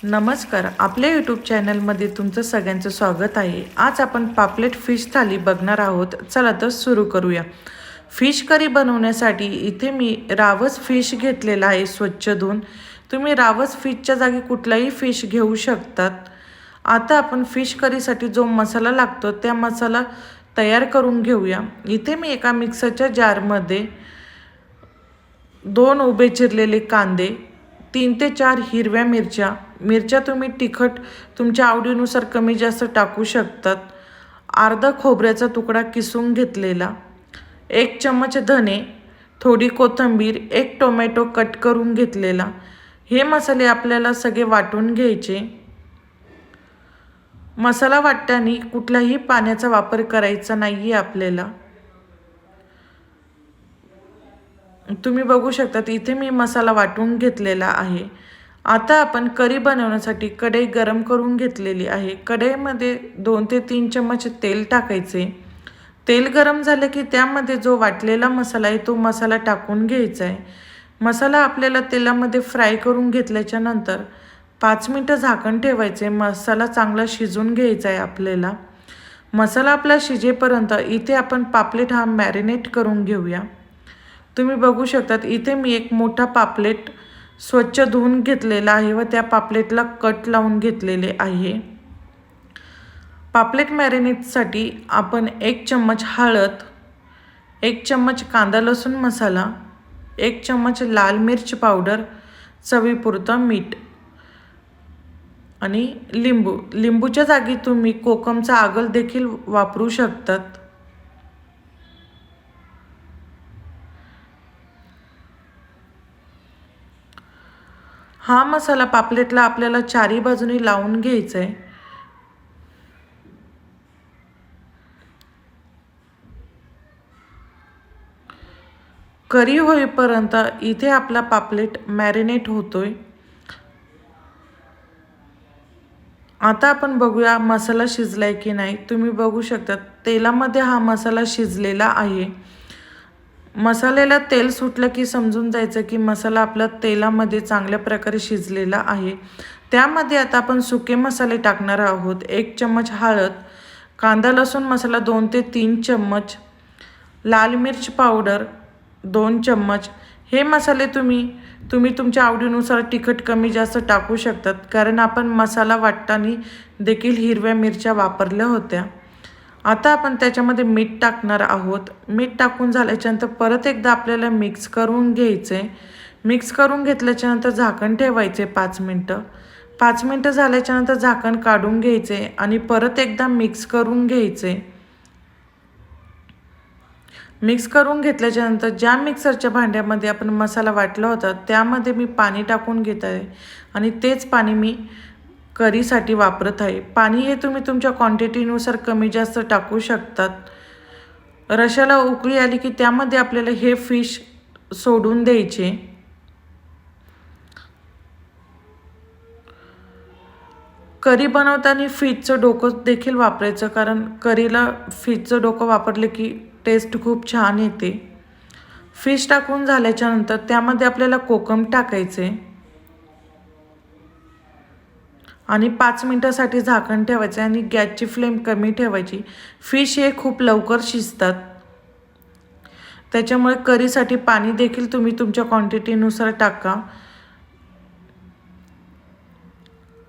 नमस्कार. आपल्या यूट्यूब चॅनलमध्ये तुमचं सगळ्यांचं स्वागत आहे. आज आपण पापलेट फिश थाली बघणार आहोत. चला तर सुरू करूया. फिश करी बनवण्यासाठी इथे मी रावस फिश घेतलेला आहे स्वच्छ धुवून. तुम्ही रावस फिशच्या जागी कुठलाही फिश घेऊ शकतात. आता आपण फिश करीसाठी जो मसाला लागतो त्या मसाला तयार करून घेऊया. इथे मी एका मिक्सरच्या जारमध्ये 2 उभे चिरलेले कांदे, 3 ते 4 हिरव्या मिरच्या तुम्ही तिखट तुमच्या आवडीनुसार कमी जास्त टाकू शकतात. अर्धा खोबऱ्याचा तुकडा किसून घेतलेला, 1 चम्मच धने, थोडी कोथिंबीर, 1 टोमॅटो कट करून घेतलेला. हे मसाले आपल्याला सगळे वाटून घ्यायचे. मसाला वाटताना कुठल्याही पाण्याचा वापर करायचा नाही आहे आपल्याला. तुम्ही बघू शकता इथे मी मसाला वाटून घेतलेला आहे. आता आपण करी बनवण्यासाठी कढई गरम करून घेतलेली आहे. कढईमध्ये 2 ते 3 चम्मच तेल टाकायचे. तेल गरम झाले की त्यामध्ये जो वाटलेला मसाला आहे तो मसाला टाकून घ्यायचा आहे. मसाला आपल्याला तेलामध्ये फ्राय करून घेतल्याच्या नंतर 5 मिनटं झाकण ठेवायचे. मसाला चांगला शिजून घ्यायचा आहे आपल्याला. मसाला आपला शिजेपर्यंत इथे आपण पापलेट हा मॅरिनेट करून घेऊया. तुम्ही बघू शकतात इथे मी एक मोठा पापलेट स्वच्छ धुवून घेतलेला आहे व त्या पापलेटला कट लावून घेतलेले आहे. पापलेट मॅरिनेटसाठी आपण 1 चम्मच हळद, 1 चम्मच कांदा लसूण मसाला, 1 चम्मच लाल मिर्च पावडर, चवीपुरतं मीठ आणि लिंबूच्या जागी तुम्ही कोकमचा आगल देखील वापरू शकतात. हा मसाला पापलेटला आपल्याला चारी बाजूनी लावून घ्यायचा आहे. करी होईपर्यंत इथे आपला पापलेट मॅरिनेट होतोय. आता आपण बघूया मसाला शिजलाय की नाही. तुम्ही बघू शकता तेलामध्ये हा मसाला शिजलेला आहे. मसाल्याला तेल सुटलं की समजून जायचं की मसाला आपला तेलामध्ये चांगल्या प्रकारे शिजलेला आहे. त्यामध्ये आता आपण सुके मसाले टाकणार आहोत. 1 चम्मच हळद, कांदा लसूण मसाला 2 ते 3 चम्मच, लाल मिर्च पावडर 2 चम्मच. हे मसाले तुम्ही तुमच्या आवडीनुसार तिखट कमी जास्त टाकू शकतात, कारण आपण मसाला वाटताना देखील हिरव्या मिरच्या वापरल्या होत्या. आता आपण त्याच्यामध्ये मीठ टाकणार आहोत. मीठ टाकून झाल्याच्यानंतर परत एकदा आपल्याला मिक्स करून घ्यायचे. मिक्स करून घेतल्याच्यानंतर झाकण ठेवायचे 5 मिनटं. 5 मिनटं झाल्याच्यानंतर झाकण काढून घ्यायचे आणि परत एकदा मिक्स करून घ्यायचे. मिक्स करून घेतल्याच्यानंतर ज्या मिक्सरच्या भांड्यामध्ये आपण मसाला वाटला होता त्यामध्ये मी पाणी टाकून घेत आहे आणि तेच पाणी मी करीसाठी वापरत आहे. पाणी हे तुम्ही तुमच्या क्वांटिटीनुसार कमी जास्त टाकू शकतात. रशाला उकळी आली की त्यामध्ये आपल्याला हे फिश सोडून द्यायचे. करी बनवताना फिशचं डोकं देखील वापरायचं, कारण करीला फिशचं डोकं वापरले की टेस्ट खूप छान येते. फिश टाकून झाल्याच्यानंतर त्यामध्ये आपल्याला कोकम टाकायचे आणि 5 मिनटासाठी झाकण ठेवायचे आणि गॅसची फ्लेम कमी ठेवायची. फिश हे खूप लवकर शिजतात, त्याच्यामुळे करीसाठी पाणी देखील तुम्ही तुमच्या क्वांटिटीनुसार टाका.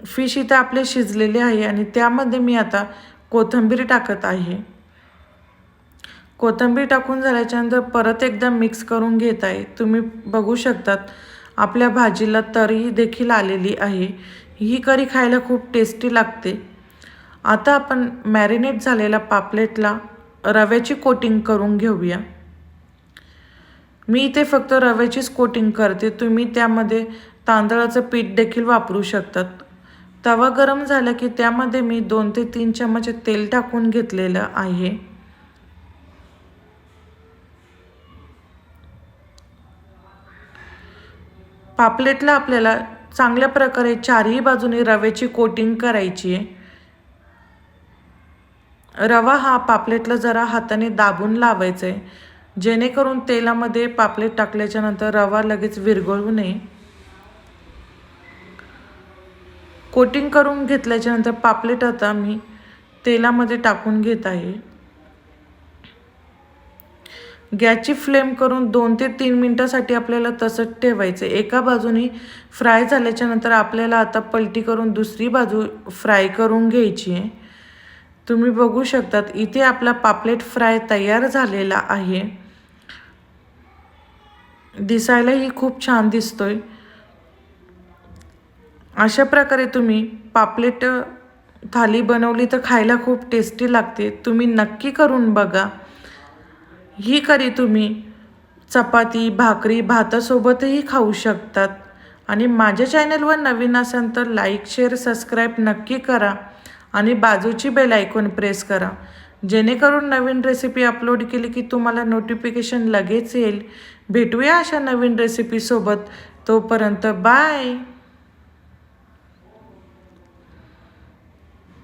फिश इथे आपले शिजलेले आहे आणि त्यामध्ये मी आता कोथिंबीर टाकत आहे. कोथिंबीर टाकून झाल्याच्यानंतर परत एकदा मिक्स करून घेत आहे. तुम्ही बघू शकतात आपल्या भाजीला तरी देखील आलेली आहे. ही करी खायला खूप टेस्टी लागते. आता आपण मॅरिनेट झालेल्या पापलेटला रव्याची कोटिंग करून घेऊया. मी इथे फक्त रव्याचीच कोटिंग करते. तुम्ही त्यामध्ये तांदळाचं पीठ देखील वापरू शकतात. तवा गरम झाला की त्यामध्ये मी 2 ते 3 चम्मच तेल टाकून घेतलेलं आहे. पापलेटला आपल्याला चांगल्या प्रकारे चारही बाजूने रव्याची कोटिंग करायची आहे. रवा हा पापलेटला जरा हाताने दाबून लावायचा आहे, जेणेकरून तेलामध्ये पापलेट टाकल्याच्या नंतर रवा लगेच विरघळू नये. कोटिंग करून घेतल्याच्यानंतर पापलेट आता मी तेलामध्ये टाकून घेत आहे. गॅसची फ्लेम करून 2 ते 3 मिनटासाठी आपल्याला तसंच ठेवायचं. एका बाजूने फ्राय झाल्याच्यानंतर आपल्याला आता पलटी करून दुसरी बाजू फ्राय करून घ्यायची आहे. तुम्ही बघू शकतात इथे आपला पापलेट फ्राय तयार झालेला आहे. दिसायलाही खूप छान दिसतोय. अशा प्रकारे तुम्ही पापलेट थाली बनवली तर खायला खूप टेस्टी लागते. तुम्ही नक्की करून बघा. ही करी तुम्ही चपाती, भाकरी, भातासोबतही खाऊ शकतात. आणि माझ्या चॅनलवर नवीन असाल तर लाईक, शेअर, सबस्क्राईब नक्की करा आणि बाजूची बेल आयकॉन प्रेस करा, जेणेकरून नवीन रेसिपी अपलोड केली की तुम्हाला नोटिफिकेशन लगेच येईल. भेटूया अशा नवीन रेसिपीसोबत. तोपर्यंत बाय.